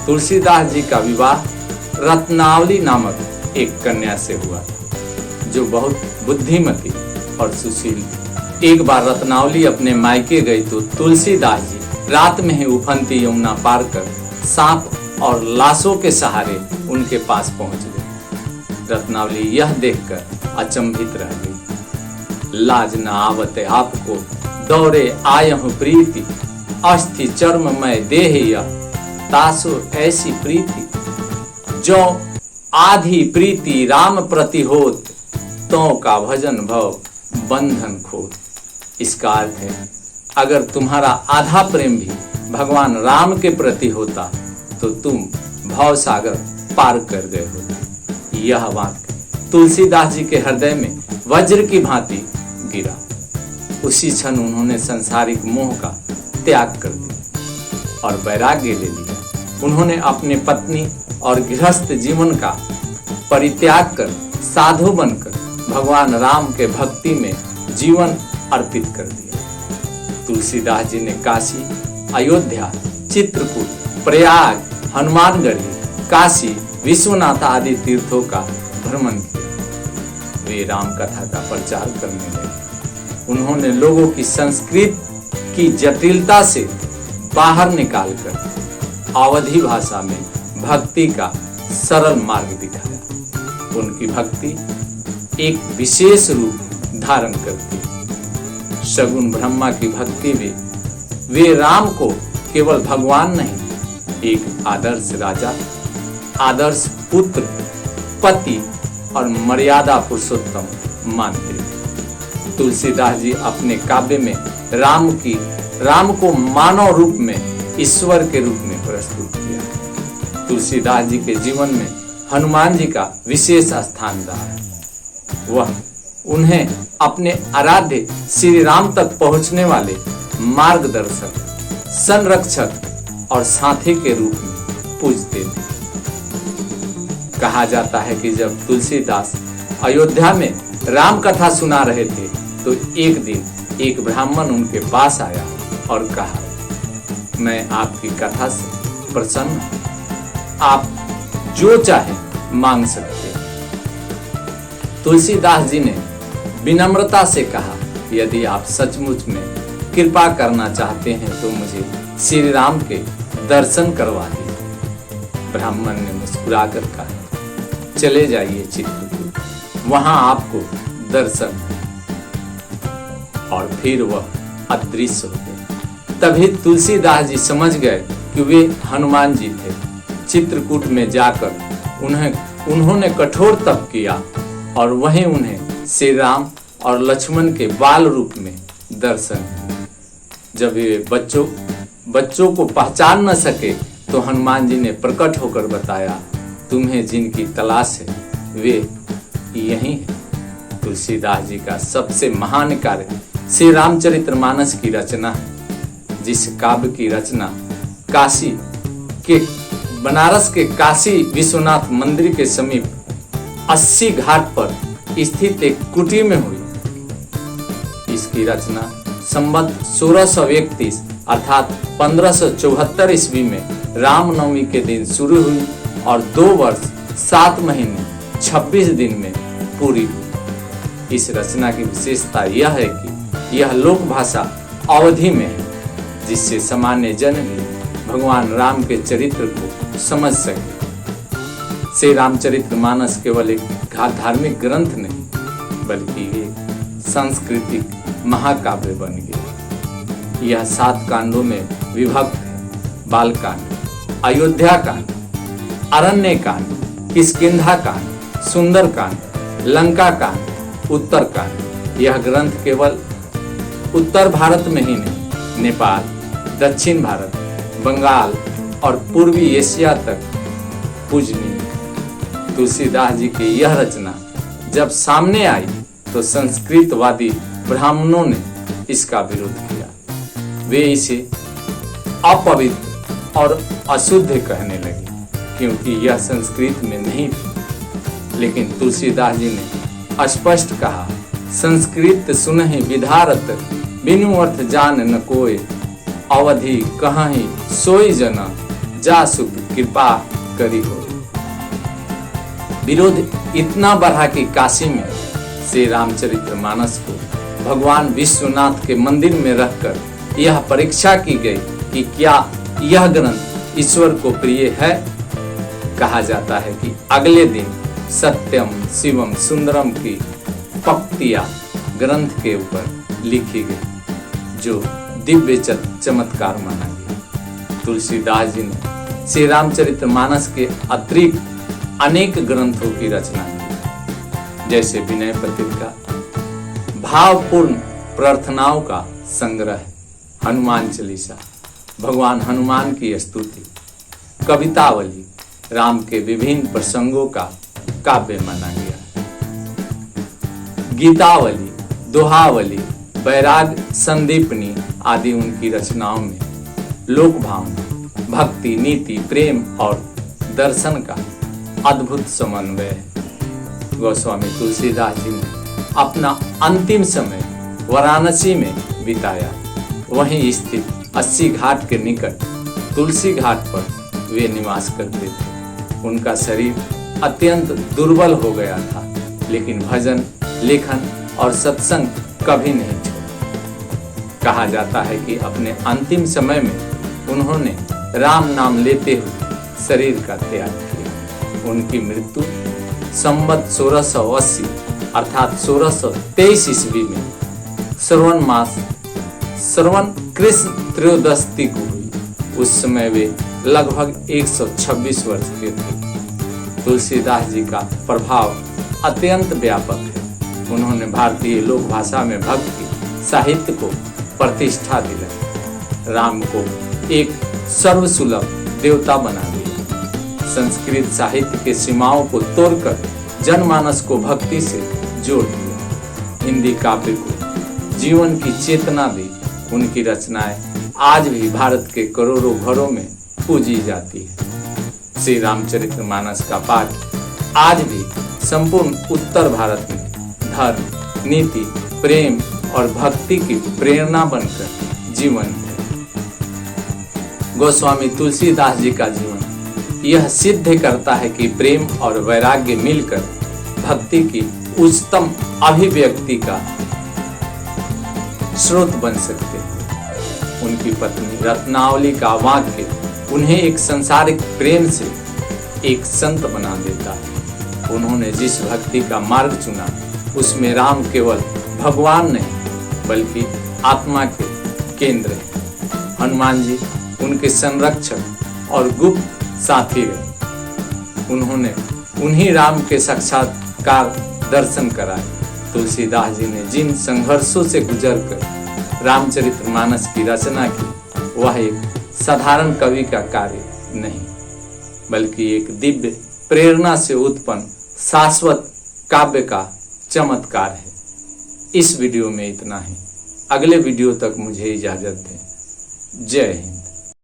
तुलसीदास जी का विवाह रत्नावली नामक एक कन्या से हुआ था, जो बहुत बुद्धिमती और सुशील थी। एक बार रत्नावली अपने मायके गई तो तुलसीदास जी रात में ही उफनती यमुना पार कर सांप और लाशों के सहारे उनके पास पहुंच गए। रत्नावली यह देखकर अचंभित रह गई। लाज न आवते आपको दौरे आयहु प्रीति, अस्थि चर्ममय देह यह तासो ऐसी प्रीति, जो आधी प्रीति राम प्रति होत, तो का भजन भव बंधन खोत। इसका अर्थ है, अगर तुम्हारा आधा प्रेम भी भगवान राम के प्रति होता तो तुम भव सागर पार कर गए होते। यह वाक्य तुलसीदास जी के हृदय में वज्र की भांति गिरा। उसी क्षण उन्होंने सांसारिक मोह का त्याग कर दिया और वैराग्य ले लिया। उन्होंने अपने पत्नी और गृहस्थ जीवन का परित्याग कर साधु बनकर भगवान राम के भक्ति में जीवन अर्पित कर दिया। तुलसीदास जी ने काशी, अयोध्या, चित्रकूट, प्रयाग, हनुमानगढ़ी, काशी, विश्वनाथ आदि तीर्थों का भ्रमण किया। वे राम कथा का प्रचार करने लगे। उन्होंने लोगों की संस्कृत की जटिलता से बाहर निकालकर अवधी भाषा में भक्ति का सरल मार्ग दिखाया। उनकी भक्ति एक विशेष रूप धारण करती है। सगुण ब्रह्मा की भक्ति में वे राम को केवल भगवान नहीं, एक आदर्श राजा, आदर्श पुत्र, पति और मर्यादा पुरुषोत्तम मानते थे। तुलसीदास जी अपने काव्य में राम को मानव रूप में ईश्वर के रूप में प्रस्तुत किया। तुलसीदास जी के जीवन में हनुमान जी का विशेष स्थान रहा है। वह उन्हें अपने आराध्य श्री राम तक पहुंचने वाले मार्गदर्शक, संरक्षक और साथी के रूप में पूजते थे। कहा जाता है कि जब तुलसीदास अयोध्या में राम कथा सुना रहे थे तो एक दिन एक ब्राह्मण उनके पास आया और कहा, मैं आपकी कथा से प्रसन्न हूं, आप जो चाहे मांग सकते हैं। तुलसीदास जी ने विनम्रता से कहा, यदि आप सचमुच में कृपा करना चाहते हैं तो मुझे श्री राम के दर्शन करवा दीजिए। ब्राह्मण ने मुस्कुराकर कहा, चले जाइए चित्रकूट, वहां आपको दर्शन। और फिर वह अदृश्य हो गए। तभी तुलसीदास जी समझ गए कि वे हनुमान जी थे। चित्रकूट में जाकर उन्होंने कठोर तप किया और वहीं उन्हें श्री राम और लक्ष्मण के बाल रूप में दर्शन। जब वे बच्चों को पहचान न सके तो हनुमान जी ने प्रकट होकर बताया, तुम्हें जिनकी तलाश है वे यही है। तुलसीदास जी का सबसे महान कार्य श्री रामचरितमानस की रचना है, जिस काव्य की रचना बनारस के काशी विश्वनाथ मंदिर के समीप 80 घाट पर स्थित एक कुटी में हुई। इसकी रचना संवत 1631 अर्थात 1574 ईस्वी में रामनवमी के दिन शुरू हुई और 2 वर्ष 7 महीने 26 दिन में पूरी हुई। इस रचना की विशेषता यह है कि यह लोक भाषा अवधी में है, जिससे सामान्य जन भी भगवान राम के चरित्र को समझ सके। श्री रामचरितमानस केवल एक धार्मिक ग्रंथ नहीं बल्कि एक सांस्कृतिक महाकाव्य बन गया। यह 7 कांडों में विभक्त है। बालकांड, अयोध्या कांड, अरण्य कांड, किष्किंधा कांड, सुंदर कांड, लंका कांड, उत्तर कांड। यह ग्रंथ केवल उत्तर भारत में ही नहीं, नेपाल, दक्षिण भारत, बंगाल और पूर्वी एशिया तक पूजनीय। तुलसीदास जी की यह रचना जब सामने आई तो संस्कृतवादी ब्राह्मणों ने इसका विरोध किया। वे इसे अपवित्र और अशुद्ध कहने लगे क्योंकि यह संस्कृत में नहीं थी। लेकिन तुलसीदास जी ने स्पष्ट कहा, संस्कृत सुनहि विधारत, बिनु अर्थ जान न कोय, अवधि कहीं सोई जना, जा सुख कृपा करी हो। विरोध इतना बढ़ा कि काशी में श्री रामचरितमानस को भगवान विश्वनाथ के मंदिर में रखकर यह परीक्षा की गई कि क्या यह ग्रंथ ईश्वर को प्रिय है। कहा जाता है कि अगले दिन सत्यम शिवम सुंदरम की पंक्तियां ग्रंथ के ऊपर लिखी गई, जो दिव्य चमत्कार माना गया। तुलसीदास जी ने श्री रामचरितमानस के अतिरिक्त अनेक ग्रंथों की रचना की, जैसे विनय पत्रिका, भावपूर्ण प्रार्थनाओं का संग्रह, हनुमान चालीसा, भगवान हनुमान की स्तुति, कवितावली, राम के विभिन्न प्रसंगों का काव्य माना गया। गीतावली, दोहावली, वैराग संदीपनी आदि उनकी रचनाओं में लोक भावना, भक्ति, नीति, प्रेम और दर्शन का अद्भुत समन्वय है। गोस्वामी तुलसीदास जी ने अपना अंतिम समय वाराणसी में बिताया। वहीं स्थित 80 घाट के निकट तुलसी घाट पर वे निवास करते थे। उनका शरीर अत्यंत दुर्बल हो गया था, लेकिन भजन, लेखन और सत्संग कभी नहीं छोड़ा। कहा जाता है कि अपने अंतिम समय में उन्होंने राम नाम लेते हुए शरीर का त्याग किया। उनकी मृत्यु संवत 1680 अर्थात 1623 ईस्वी में श्रवण कृष्ण त्रयोदशी को हुई। उस समय वे लगभग 126 वर्ष के थे। तुलसीदास जी का प्रभाव अत्यंत व्यापक है। उन्होंने भारतीय लोक भाषा में भक्ति साहित्य को प्रतिष्ठा दिलाई, राम को एक सर्वसुलभ देवता बना दिया, संस्कृत साहित्य के सीमाओं को तोड़कर जनमानस को भक्ति से जोड़ दिया, हिंदी काव्य को जीवन की चेतना दी। उनकी रचनाएं आज भी भारत के करोड़ों घरों में पूजी जाती है। श्री रामचरितमानस का पाठ आज भी संपूर्ण उत्तर भारत में धर्म, नीति, प्रेम और भक्ति की प्रेरणा बनकर जीवन है। गोस्वामी तुलसीदास जी का जीवन यह सिद्ध करता है कि प्रेम और वैराग्य मिलकर भक्ति की उच्चतम अभिव्यक्ति का स्रोत बन सकते हैं। उनकी पत्नी रत्नावली का वाक्य उन्हें एक सांसारिक प्रेम से एक संत बना देता है। उन्होंने जिस भक्ति का मार्ग चुना, उसमें राम केवल भगवान नहीं बल्कि आत्मा के केंद्र है। हनुमान जी उनके संरक्षक और गुप्त साथी रहे। उन्होंने उन्हीं राम के साक्षात्कार दर्शन कराए। तुलसीदास जी ने जिन संघर्षों से गुजरकर रामचरितमानस की रचना की, वह एक साधारण कवि का कार्य नहीं बल्कि एक दिव्य प्रेरणा से उत्पन्न शाश्वत काव्य का चमत्कार है। इस वीडियो में इतना ही। अगले वीडियो तक मुझे इजाजत दें। जय हिंद।